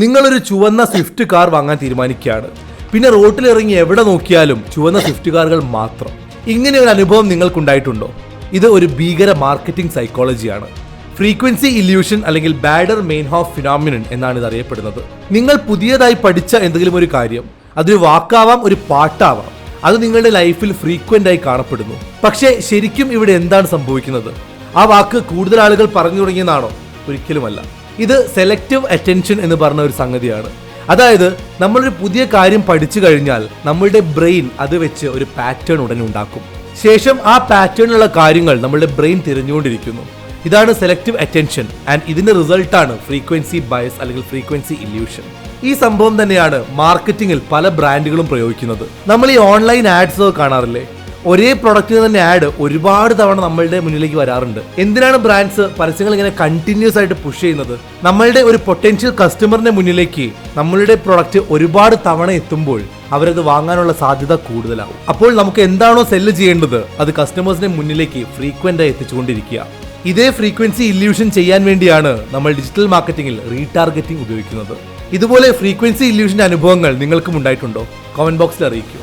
നിങ്ങളൊരു ചുവന്ന Swift car വാങ്ങാൻ തീരുമാനിക്കുകയാണ്. പിന്നെ റോട്ടിലിറങ്ങി എവിടെ നോക്കിയാലും ചുവന്ന സ്വിഫ്റ്റ് കാറുകൾ മാത്രം. ഇങ്ങനെ ഒരു അനുഭവം നിങ്ങൾക്കുണ്ടായിട്ടുണ്ടോ? ഇത് ഒരു ഭീകര മാർക്കറ്റിംഗ് സൈക്കോളജിയാണ്. ഫ്രീക്വൻസി ഇല്യൂഷൻ അല്ലെങ്കിൽ ബാഡർ മെയിൻഹോഫ് ഫിനോമിനൻ എന്നാണ് ഇത് അറിയപ്പെടുന്നത്. നിങ്ങൾ പുതിയതായി പഠിച്ച എന്തെങ്കിലും ഒരു കാര്യം, അതൊരു വാക്കാവാം, ഒരു പാട്ടാവാം, അത് നിങ്ങളുടെ ലൈഫിൽ ഫ്രീക്വന്റ് ആയി കാണപ്പെടുന്നു. പക്ഷേ ശരിക്കും ഇവിടെ എന്താണ് സംഭവിക്കുന്നത്? ആ വാക്ക് കൂടുതൽ ആളുകൾ പറഞ്ഞു തുടങ്ങിയെന്നാണോ? ഒരിക്കലുമല്ല. ഇത് സെലക്റ്റീവ് അറ്റൻഷൻ എന്ന് പറഞ്ഞ ഒരു സംഗതിയാണ്. അതായത് നമ്മളൊരു പുതിയ കാര്യം പഠിച്ചു കഴിഞ്ഞാൽ നമ്മളുടെ ബ്രെയിൻ അത് വെച്ച് ഒരു പാറ്റേൺ ഉടനെ ഉണ്ടാക്കും. ശേഷം ആ പാറ്റേണിലുള്ള കാര്യങ്ങൾ നമ്മളുടെ ബ്രെയിൻ തിരഞ്ഞുകൊണ്ടിരിക്കുന്നു. ഇതാണ് സെലക്റ്റീവ് അറ്റൻഷൻ. ആൻഡ് ഇതിന്റെ റിസൾട്ടാണ് ഫ്രീക്വൻസി ബയസ് അല്ലെങ്കിൽ ഫ്രീക്വൻസി ഇല്യൂഷൻ. ഈ സംഭവം തന്നെയാണ് മാർക്കറ്റിംഗിൽ പല ബ്രാൻഡുകളും പ്രയോഗിക്കുന്നത്. നമ്മൾ ഈ ഓൺലൈൻ ആഡ്സ് കാണാറില്ലേ? ഒരേ പ്രൊഡക്റ്റിന് തന്നെ ആഡ് ഒരുപാട് തവണ നമ്മളുടെ മുന്നിലേക്ക് വരാറുണ്ട്. എന്തിനാണ് ബ്രാൻഡ്സ് പരസ്യങ്ങൾ ഇങ്ങനെ കണ്ടിന്യൂസ് ആയിട്ട് പുഷ് ചെയ്യുന്നത്? നമ്മളുടെ ഒരു പൊട്ടൻഷ്യൽ കസ്റ്റമറിന്റെ മുന്നിലേക്ക് നമ്മളുടെ പ്രൊഡക്റ്റ് ഒരുപാട് തവണ എത്തുമ്പോൾ അവരത് വാങ്ങാനുള്ള സാധ്യത കൂടുതലാവും. അപ്പോൾ നമുക്ക് എന്താണോ സെല്ല് ചെയ്യേണ്ടത് അത് കസ്റ്റമേഴ്സിന്റെ മുന്നിലേക്ക് ഫ്രീക്വന്റ് ആയി എത്തിച്ചുകൊണ്ടിരിക്കുക. ഇതേ ഫ്രീക്വൻസി ഇല്യൂഷൻ ചെയ്യാൻ വേണ്ടിയാണ് നമ്മൾ ഡിജിറ്റൽ മാർക്കറ്റിംഗിൽ റീടാർഗറ്റിംഗ് ഉപയോഗിക്കുന്നത്. ഇതുപോലെ ഫ്രീക്വൻസി ഇല്യൂഷന്റെ അനുഭവങ്ങൾ നിങ്ങൾക്കും ഉണ്ടായിട്ടുണ്ടോ? കമന്റ് ബോക്സിൽ അറിയിക്കൂ.